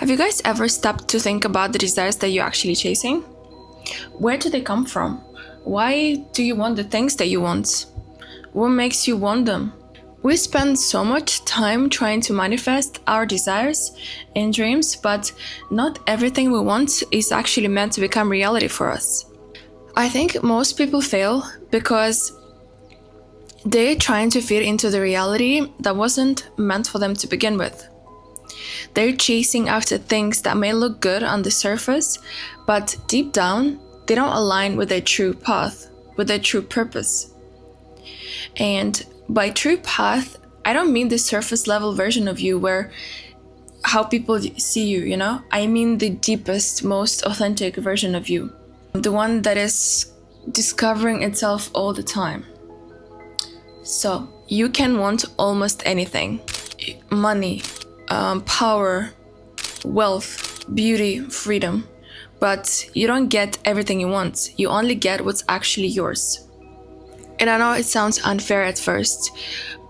Have you guys ever stopped to think about the desires that you're actually chasing? Where do they come from? Why do you want the things that you want? What makes you want them? We spend so much time trying to manifest our desires and dreams, but not everything we want is actually meant to become reality for us. I think most people fail because they're trying to fit into the reality that wasn't meant for them to begin with. They're chasing after things that may look good on the surface, but deep down, they don't align with their true path, with their true purpose. And by true path, I don't mean the surface level version of you where how people see you, you know? I mean the deepest, most authentic version of you. The one that is discovering itself all the time. So, you can want almost anything. Money, power, wealth, beauty, freedom. But you don't get everything you want. You only get what's actually yours. And I know it sounds unfair at first,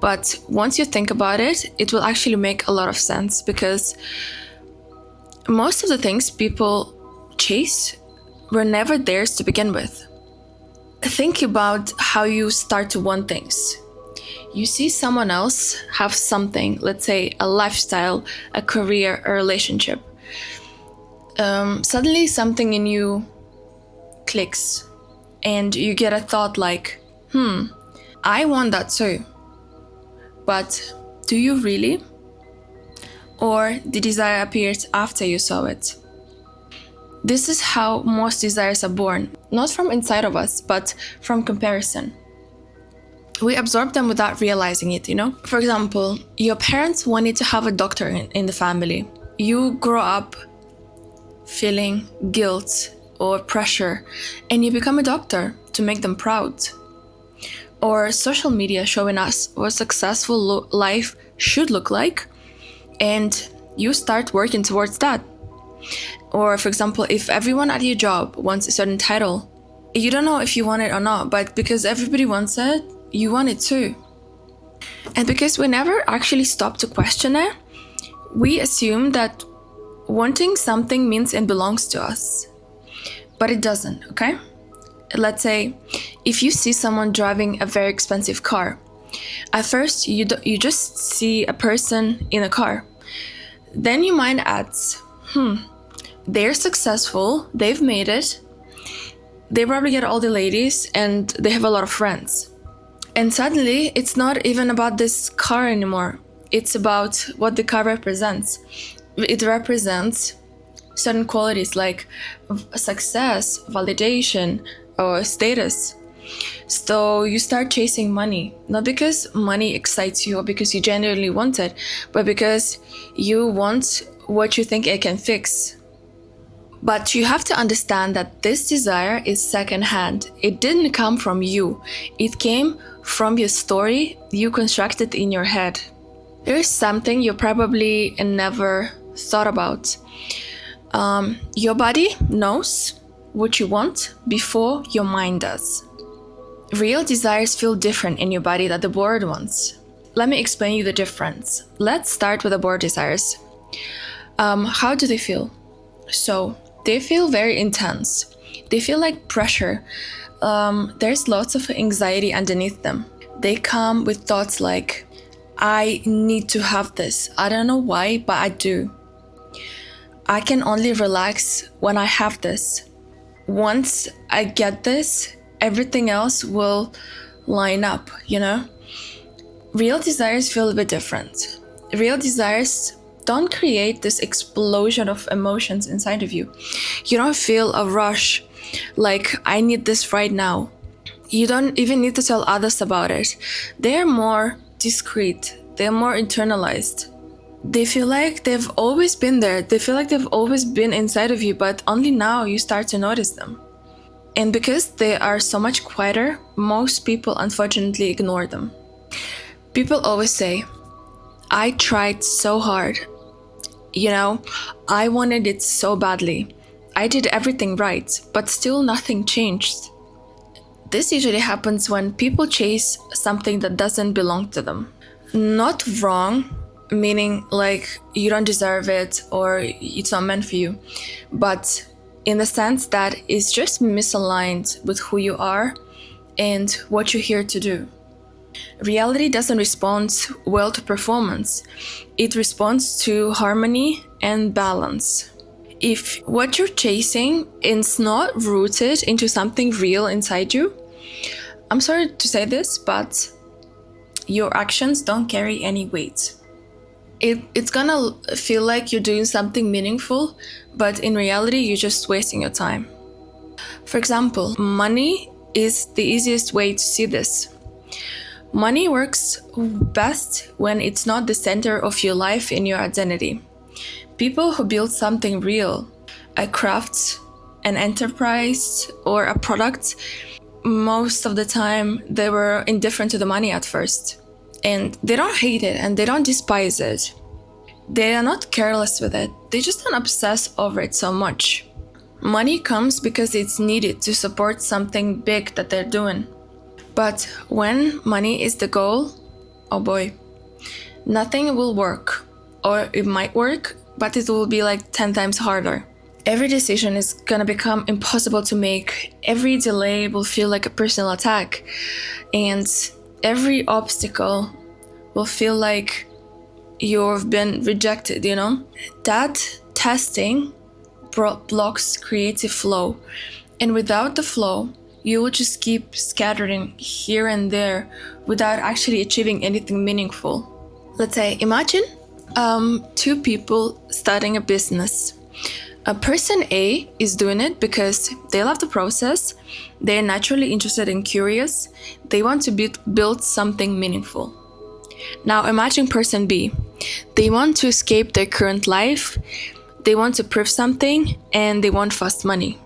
but once you think about it, it will actually make a lot of sense because most of the things people chase were never theirs to begin with. Think about how you start to want things. You see someone else have something, let's say a lifestyle, a career, a relationship. Suddenly something in you clicks and you get a thought like, I want that too. But do you really? Or the desire appears after you saw it? This is how most desires are born, not from inside of us, but from comparison. We absorb them without realizing it, you know? For example, your parents wanted to have a doctor in the family. You grow up feeling guilt or pressure, and you become a doctor to make them proud. Or social media showing us what successful life should look like, and you start working towards that. Or for example, if everyone at your job wants a certain title, you don't know if you want it or not, but because everybody wants it, you want it too. And because we never actually stop to question it, we assume that wanting something means it belongs to us. But it doesn't, okay? Let's say, if you see someone driving a very expensive car, at first you just see a person in a car. Then your mind adds, they're successful, they've made it, they probably get all the ladies, and they have a lot of friends. And suddenly, it's not even about this car anymore. It's about what the car represents. It represents certain qualities like success, validation, or status. So you start chasing money, not because money excites you or because you genuinely want it, but because you want what you think it can fix. But you have to understand that this desire is secondhand. It didn't come from you. It came from your story you constructed in your head. There's something you probably never thought about. Your body knows what you want before your mind does. Real desires feel different in your body than the bored ones. Let me explain you the difference. Let's start with the bored desires. How do they feel? So, they feel very intense. They feel like pressure. There's lots of anxiety underneath them. They come with thoughts like, I need to have this. I don't know why, but I do. I can only relax when I have this. Once I get this, everything else will line up, you know? Real desires feel a bit different. Real desires don't create this explosion of emotions inside of you. You don't feel a rush, like, I need this right now. You don't even need to tell others about it. They're more discreet. They're more internalized. They feel like they've always been there. They feel like they've always been inside of you, but only now you start to notice them. And because they are so much quieter, most people unfortunately ignore them. People always say, I tried so hard. You know, I wanted it so badly. I did everything right, but still nothing changed. This usually happens when people chase something that doesn't belong to them. Not wrong, meaning like you don't deserve it or it's not meant for you, but in the sense that it's just misaligned with who you are and what you're here to do. Reality doesn't respond well to performance. It responds to harmony and balance. If what you're chasing is not rooted into something real inside you, I'm sorry to say this, but your actions don't carry any weight. It's gonna feel like you're doing something meaningful, but in reality, you're just wasting your time. For example, money is the easiest way to see this. Money works best when it's not the center of your life and your identity. People who build something real, a craft, an enterprise, or a product, most of the time they were indifferent to the money at first. And they don't hate it and they don't despise it. They are not careless with it. They just don't obsess over it so much. Money comes because it's needed to support something big that they're doing. But when money is the goal, oh boy, nothing will work. Or it might work, but it will be like 10 times harder. Every decision is gonna become impossible to make. Every delay will feel like a personal attack. And every obstacle will feel like you've been rejected, you know? That testing blocks creative flow. And without the flow, you will just keep scattering here and there without actually achieving anything meaningful. Let's say, imagine two people starting a business. Person A is doing it because they love the process, they're naturally interested and curious, they want to build something meaningful. Now imagine person B. They want to escape their current life, they want to prove something, and they want fast money.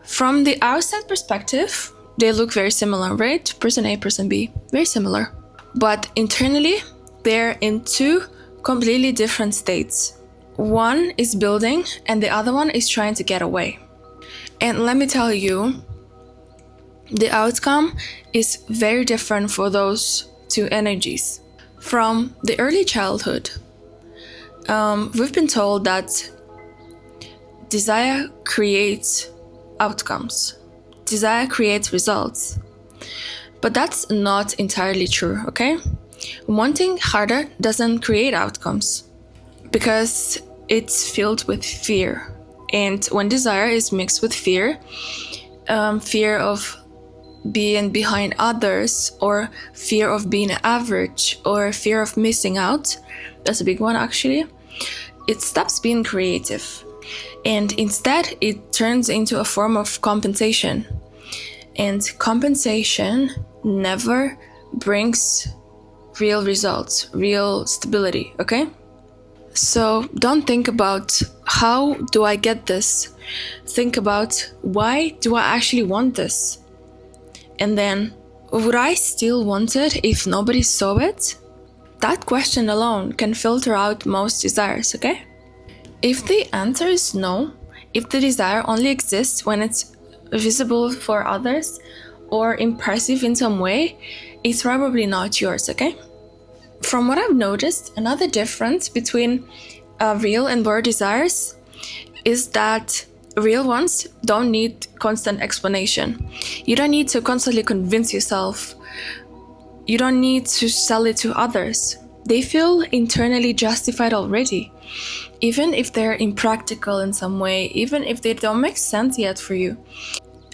From the outside perspective, they look very similar, right? Person A, person B, very similar. But internally, they're in two completely different states. One is building and the other one is trying to get away. And let me tell you, the outcome is very different for those two energies. From the early childhood, we've been told that desire creates outcomes. Desire creates results. But that's not entirely true, okay? Wanting harder doesn't create outcomes because it's filled with fear. And when desire is mixed with fear, fear of being behind others, or fear of being average, or fear of missing out, that's a big one actually, it stops being creative. And instead, it turns into a form of compensation. And compensation never brings real results, real stability, okay? So don't think about how do I get this? Think about why do I actually want this? And then, would I still want it if nobody saw it? That question alone can filter out most desires, okay? If the answer is no, if the desire only exists when it's visible for others or impressive in some way, it's probably not yours, okay? From what I've noticed, another difference between real and borrowed desires is that real ones don't need constant explanation. You don't need to constantly convince yourself. You don't need to sell it to others. They feel internally justified already, even if they're impractical in some way, even if they don't make sense yet for you.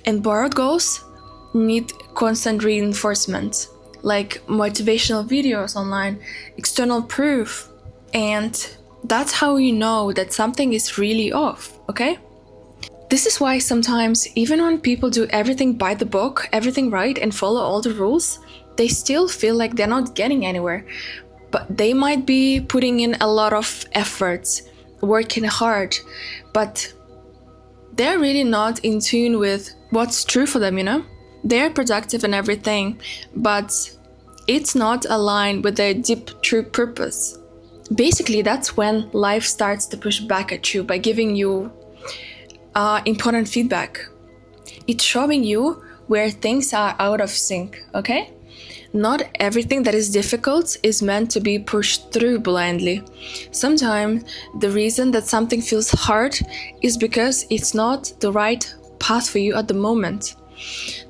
And borrowed goals need constant reinforcement, like motivational videos online, external proof. And that's how you know that something is really off, okay? This is why sometimes, even when people do everything by the book, everything right, and follow all the rules, they still feel like they're not getting anywhere. But they might be putting in a lot of efforts, working hard, but they're really not in tune with what's true for them, you know? They're productive and everything, but it's not aligned with their deep, true purpose. Basically, that's when life starts to push back at you by giving you important feedback. It's showing you where things are out of sync, okay? Not everything that is difficult is meant to be pushed through blindly. Sometimes the reason that something feels hard is because it's not the right path for you at the moment.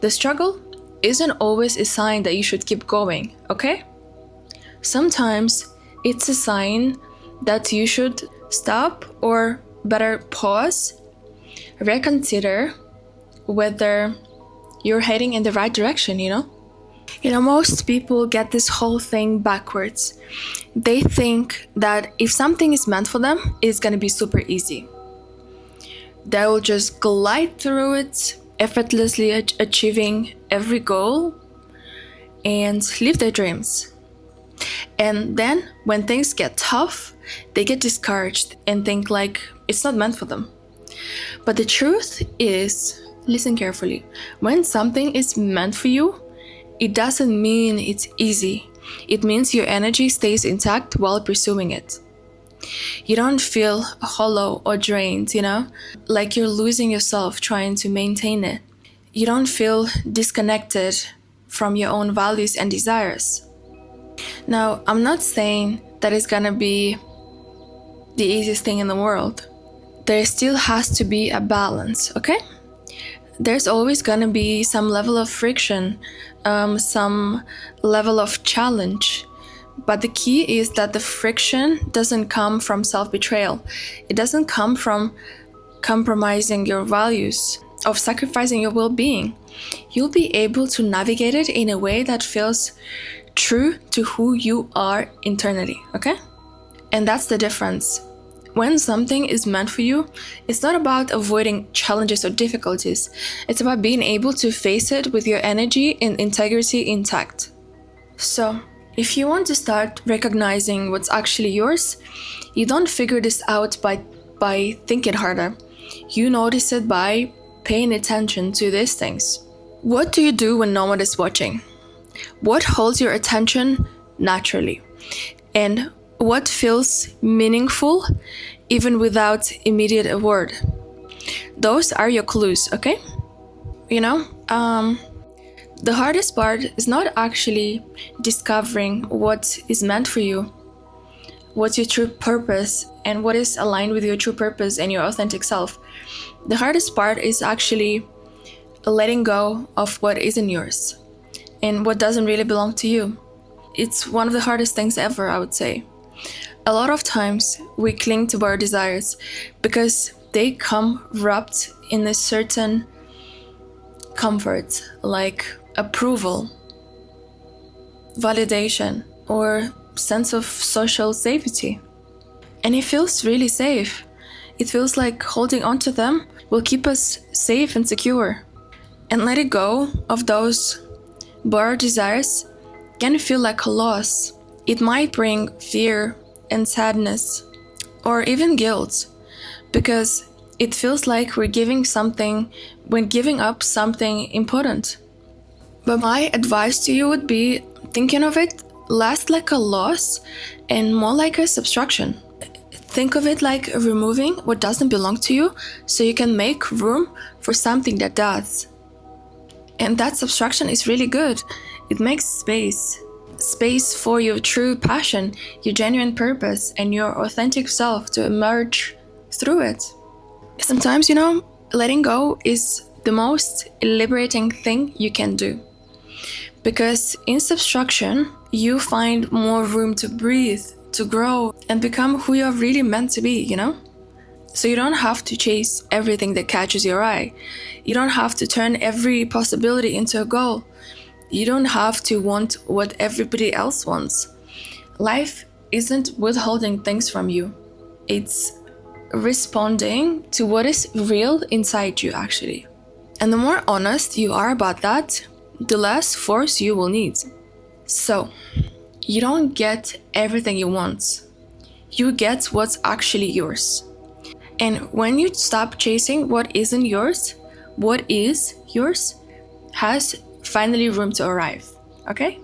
The struggle isn't always a sign that you should keep going, okay? Sometimes it's a sign that you should stop, or better, pause, reconsider whether you're heading in the right direction, you know? Most people get this whole thing backwards. They think that if something is meant for them, it's gonna be super easy. They will just glide through it, effortlessly achieving every goal and live their dreams. And then when things get tough, they get discouraged and think like it's not meant for them. But the truth is, listen carefully, when something is meant for you, it doesn't mean it's easy. It means your energy stays intact while pursuing it. You don't feel hollow or drained, like you're losing yourself trying to maintain it. You don't feel disconnected from your own values and desires. Now, I'm not saying that it's gonna be the easiest thing in the world. There still has to be a balance, okay? There's always gonna be some level of friction, some level of challenge. But the key is that the friction doesn't come from self-betrayal. It doesn't come from compromising your values, of sacrificing your well-being. You'll be able to navigate it in a way that feels true to who you are internally, okay? And that's the difference. When something is meant for you, it's not about avoiding challenges or difficulties. It's about being able to face it with your energy and integrity intact. So, if you want to start recognizing what's actually yours, you don't figure this out by thinking harder. You notice it by paying attention to these things. What do you do when no one is watching? What holds your attention naturally? And what feels meaningful even without immediate award? Those are your clues, okay? The hardest part is not actually discovering what is meant for you, what's your true purpose, and what is aligned with your true purpose and your authentic self. The hardest part is actually letting go of what isn't yours and what doesn't really belong to you. It's one of the hardest things ever, I would say. A lot of times we cling to our desires because they come wrapped in a certain comfort, like approval, validation, or sense of social safety. And it feels really safe. It feels like holding on to them will keep us safe and secure. And letting go of those borrowed desires can feel like a loss. It might bring fear and sadness, or even guilt, because it feels like we're giving up something important. But my advice to you would be thinking of it less like a loss and more like a subtraction. Think of it like removing what doesn't belong to you so you can make room for something that does. And that subtraction is really good. It makes space for your true passion, your genuine purpose, and your authentic self to emerge through it. Sometimes, letting go is the most liberating thing you can do. Because in subtraction, you find more room to breathe, to grow, and become who you're really meant to be, So you don't have to chase everything that catches your eye. You don't have to turn every possibility into a goal. You don't have to want what everybody else wants. Life isn't withholding things from you. It's responding to what is real inside you, actually. And the more honest you are about that, the less force you will need. So, you don't get everything you want. You get what's actually yours. And when you stop chasing what isn't yours, what is yours has finally room to arrive, okay?